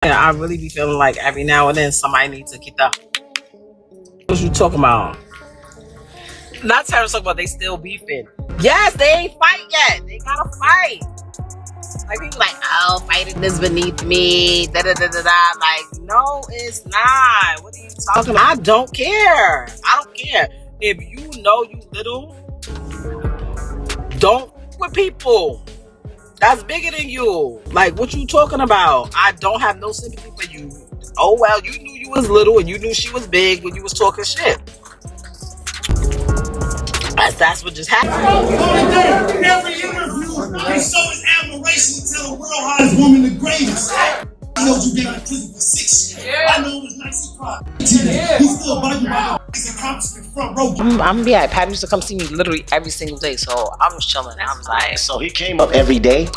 And I really be feeling like every now and then somebody needs to get the. What you talking about? Not trying to talk about they still beefing. Yes, they ain't fight yet. They gotta fight. Like people like, oh, fighting is beneath me. Da da da da da. Like, no, it's not. What are you talking about? I don't care. I don't care. If you know you little, don't with people. That's bigger than you. Like, what you talking about? I don't have no sympathy for you. Oh, well, you knew you was little and you knew she was big when you was talking shit. That's what just happened. Every interview, he show his admiration and tell the world how his woman the greatest. I know you been out of prison for 6 years. Yeah. I know it was nice he cried. Yeah. He's still bugging about his accomplishment front row. I'm gonna be like, Pat used to come see me literally every single day, so I was chilling. I was like, so he came up every day?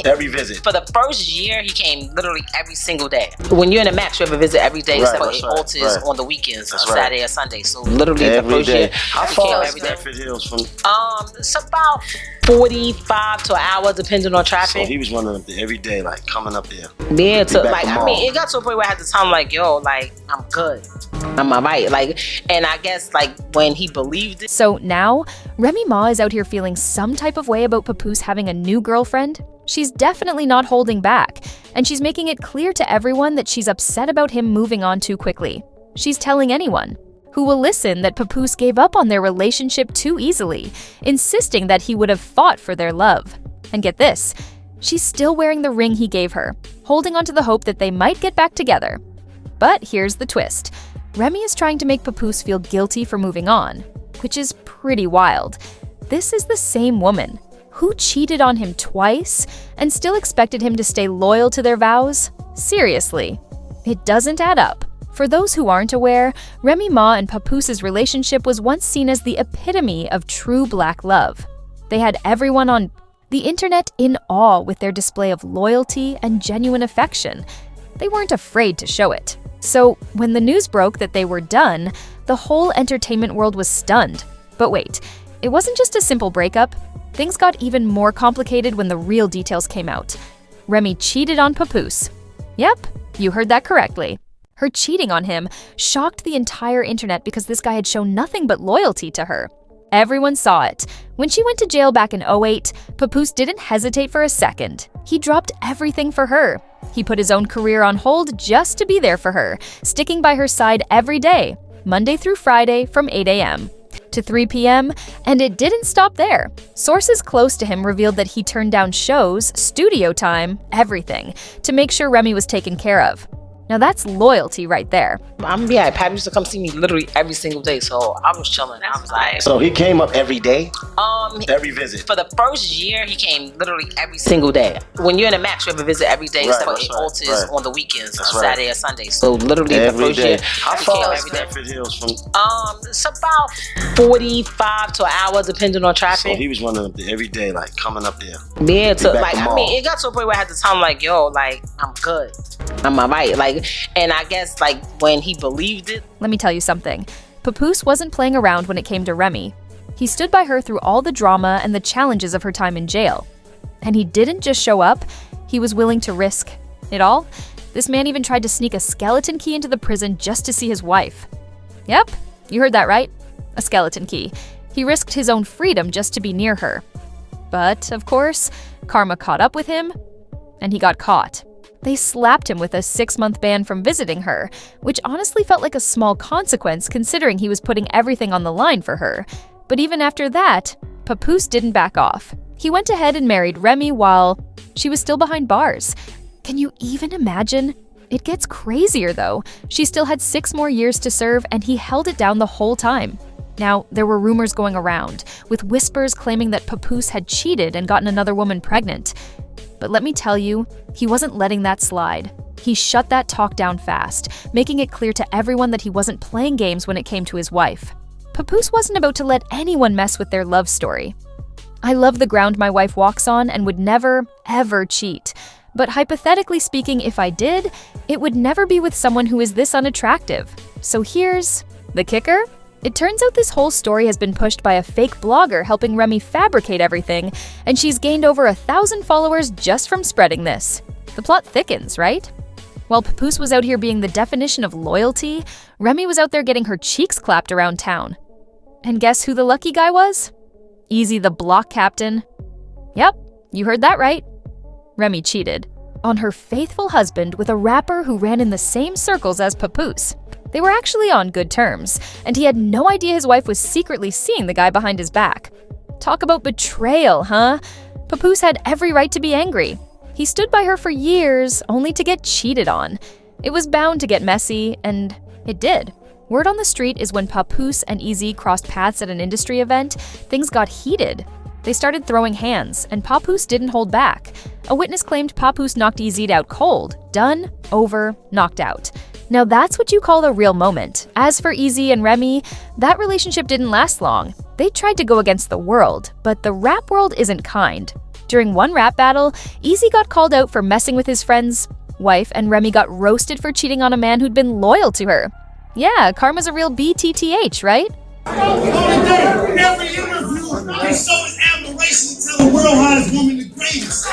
Every visit? For the first year, he came literally every single day. When you're in a match, you have a visit every day, except for 8 alters on the weekends, on Saturday or Sunday. So literally every the first day. year, how far is Stafford Hills from? It's about 45 to an hour, depending on traffic. So he was running up there every day, like coming up there. Yeah, to like, I mean, it got to a point where I had to tell him, like, yo, like, I'm good. I'm alright. Like, and I guess, like, when he believed it. So now, Remy Ma is out here feeling some type of way about Papoose having a new girlfriend. She's definitely not holding back, and she's making it clear to everyone that she's upset about him moving on too quickly. She's telling anyone who will listen that Papoose gave up on their relationship too easily, insisting that he would have fought for their love. And get this, she's still wearing the ring he gave her, holding on to the hope that they might get back together. But here's the twist. Remy is trying to make Papoose feel guilty for moving on, which is pretty wild. This is the same woman who cheated on him twice and still expected him to stay loyal to their vows. Seriously, it doesn't add up. For those who aren't aware, Remy Ma and Papoose's relationship was once seen as the epitome of true black love. They had everyone on the internet in awe with their display of loyalty and genuine affection. They weren't afraid to show it. So when the news broke that they were done, the whole entertainment world was stunned. But wait, it wasn't just a simple breakup. Things got even more complicated when the real details came out. Remy cheated on Papoose. Yep, you heard that correctly. Her cheating on him shocked the entire internet because this guy had shown nothing but loyalty to her. Everyone saw it. When she went to jail back in 2008, Papoose didn't hesitate for a second. He dropped everything for her. He put his own career on hold just to be there for her, sticking by her side every day, Monday through Friday from 8 a.m. to 3 p.m., and it didn't stop there. Sources close to him revealed that he turned down shows, studio time, everything, to make sure Remy was taken care of. Now that's loyalty right there. Pat used to come see me literally every single day, so I was chilling. I was like, so he came up every day? Every visit? For the first year, he came literally every single day. When you're in a match, you have a visit every day, except for 8 alters on the weekends, on Saturday or Sunday. So literally every the first day. year, how far is Stafford Hills from? It's about 45 to an hour, depending on traffic. So he was running up there every day, like coming up there. Yeah, to like, I mean, it got to a point where I had to tell him, like, yo, like, I'm good. I'm alright. Like, and I guess, like, when he believed it. Let me tell you something. Papoose wasn't playing around when it came to Remy. He stood by her through all the drama and the challenges of her time in jail. And he didn't just show up, he was willing to risk it all. This man even tried to sneak a skeleton key into the prison just to see his wife. Yep, you heard that right. A skeleton key. He risked his own freedom just to be near her. But, of course, karma caught up with him, and he got caught. They slapped him with a 6-month ban from visiting her, which honestly felt like a small consequence considering he was putting everything on the line for her. But even after that, Papoose didn't back off. He went ahead and married Remy while she was still behind bars. Can you even imagine? It gets crazier though. She still had 6 more years to serve and he held it down the whole time. Now, there were rumors going around, with whispers claiming that Papoose had cheated and gotten another woman pregnant. But let me tell you, he wasn't letting that slide. He shut that talk down fast, making it clear to everyone that he wasn't playing games when it came to his wife. Papoose wasn't about to let anyone mess with their love story. I love the ground my wife walks on and would never, ever cheat. But hypothetically speaking, if I did, it would never be with someone who is this unattractive. So here's the kicker. It turns out this whole story has been pushed by a fake blogger helping Remy fabricate everything, and she's gained over 1,000 followers just from spreading this. The plot thickens, right? While Papoose was out here being the definition of loyalty, Remy was out there getting her cheeks clapped around town. And guess who the lucky guy was? Eazy the Block Captain. Yep, you heard that right. Remy cheated on her faithful husband with a rapper who ran in the same circles as Papoose. They were actually on good terms, and he had no idea his wife was secretly seeing the guy behind his back. Talk about betrayal, huh? Papoose had every right to be angry. He stood by her for years, only to get cheated on. It was bound to get messy, and it did. Word on the street is when Papoose and Eazy crossed paths at an industry event, things got heated. They started throwing hands, and Papoose didn't hold back. A witness claimed Papoose knocked Eazy out cold. Done, over, knocked out. Now that's what you call a real moment. As for Eazy and Remy, that relationship didn't last long. They tried to go against the world, but the rap world isn't kind. During one rap battle, Eazy got called out for messing with his friend's wife, and Remy got roasted for cheating on a man who'd been loyal to her. Yeah, karma's a real BTTH, right? Every interview, they show his admiration and tell the world hottest woman the greatest.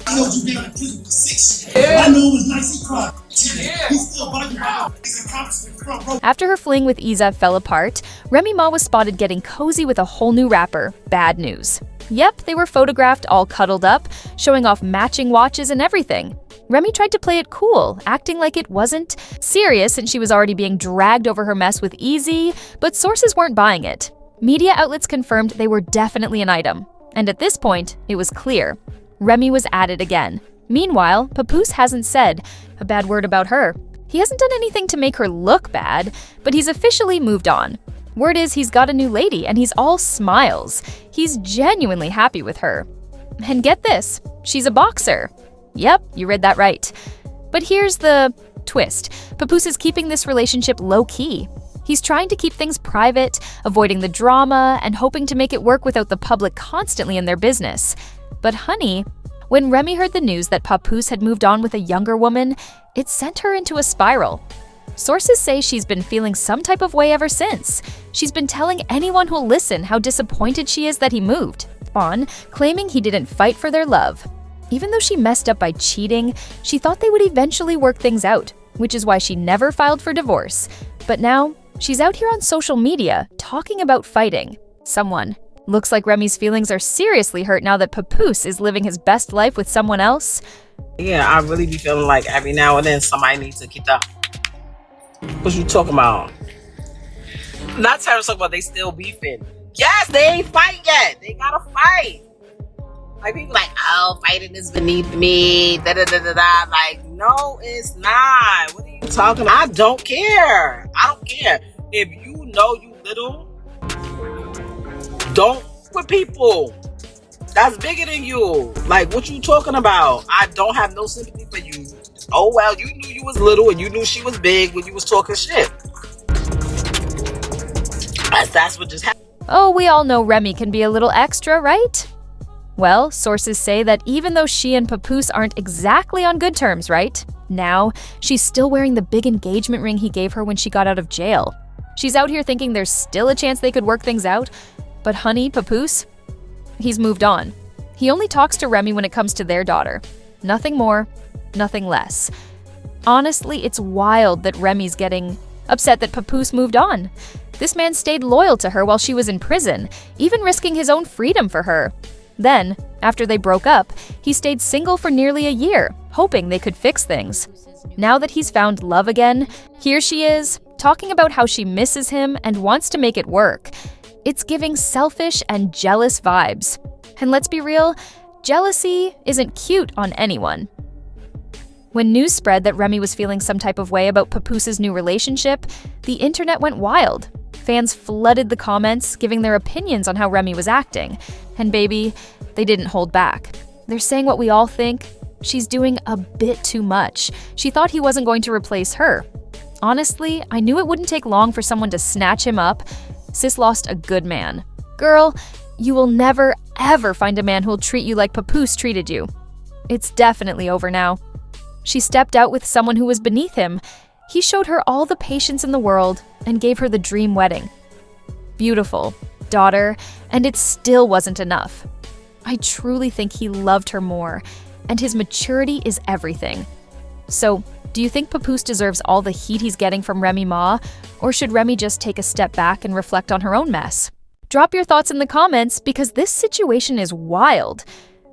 I know you've been out of prison for 6 years. I know it was nice he cried. He's still bugging about his accomplishment front row. After her fling with Eazy fell apart, Remy Ma was spotted getting cozy with a whole new rapper. Bad news. Yep, they were photographed all cuddled up, showing off matching watches and everything. Remy tried to play it cool, acting like it wasn't serious since she was already being dragged over her mess with Eazy, but sources weren't buying it. Media outlets confirmed they were definitely an item. And at this point, it was clear. Remy was at it again. Meanwhile, Papoose hasn't said a bad word about her. He hasn't done anything to make her look bad, but he's officially moved on. Word is he's got a new lady, and he's all smiles. He's genuinely happy with her. And get this, she's a boxer. Yep, you read that right. But here's the twist. Papoose is keeping this relationship low-key. He's trying to keep things private, avoiding the drama, and hoping to make it work without the public constantly in their business. But honey, when Remy heard the news that Papoose had moved on with a younger woman, it sent her into a spiral. Sources say she's been feeling some type of way ever since. She's been telling anyone who'll listen how disappointed she is that he moved on, claiming he didn't fight for their love. Even though she messed up by cheating, she thought they would eventually work things out, which is why she never filed for divorce. But now, she's out here on social media talking about fighting someone. Looks like Remy's feelings are seriously hurt now that Papoose is living his best life with someone else. Yeah, I really be feeling like every now and then somebody needs to get the... What you talking about? Not talking about they still beefing. Yes, they ain't fight yet. They gotta fight. Like, people like, oh, fighting is beneath me, da-da-da-da-da. Like, no, it's not. What are you talking about? I don't care. I don't care. If you know you little, don't with people. That's bigger than you. Like, what you talking about? I don't have no sympathy for you. Oh, well, you knew you was little and you knew she was big when you was talking shit. That's what just happened. Oh, we all know Remy can be a little extra, right? Well, sources say that even though she and Papoose aren't exactly on good terms, right? Now, she's still wearing the big engagement ring he gave her when she got out of jail. She's out here thinking there's still a chance they could work things out. But honey, Papoose, he's moved on. He only talks to Remy when it comes to their daughter. Nothing more, nothing less. Honestly, it's wild that Remy's getting upset that Papoose moved on. This man stayed loyal to her while she was in prison, even risking his own freedom for her. Then, after they broke up, he stayed single for nearly a year, hoping they could fix things. Now that he's found love again, here she is, talking about how she misses him and wants to make it work. It's giving selfish and jealous vibes. And let's be real, jealousy isn't cute on anyone. When news spread that Remy was feeling some type of way about Papoose's new relationship, the internet went wild. Fans flooded the comments, giving their opinions on how Remy was acting. And baby, they didn't hold back. They're saying what we all think. She's doing a bit too much. She thought he wasn't going to replace her. Honestly, I knew it wouldn't take long for someone to snatch him up. Sis lost a good man. Girl, you will never, ever find a man who'll treat you like Papoose treated you. It's definitely over now. She stepped out with someone who was beneath him. He showed her all the patience in the world and gave her the dream wedding. Beautiful, daughter, and it still wasn't enough. I truly think he loved her more, and his maturity is everything. So, Do you think Papoose deserves all the heat he's getting from Remy Ma, or should Remy just take a step back and reflect on her own mess? Drop your thoughts in the comments because this situation is wild.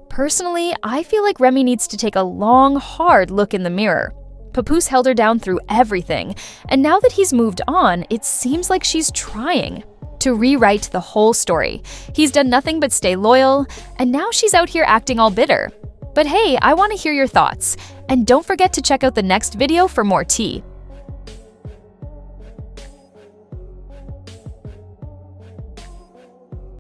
Personally, I feel like Remy needs to take a long, hard look in the mirror. Papoose held her down through everything, and now that he's moved on, it seems like she's trying to rewrite the whole story. He's done nothing but stay loyal, and now she's out here acting all bitter. But hey, I want to hear your thoughts, and don't forget to check out the next video for more tea.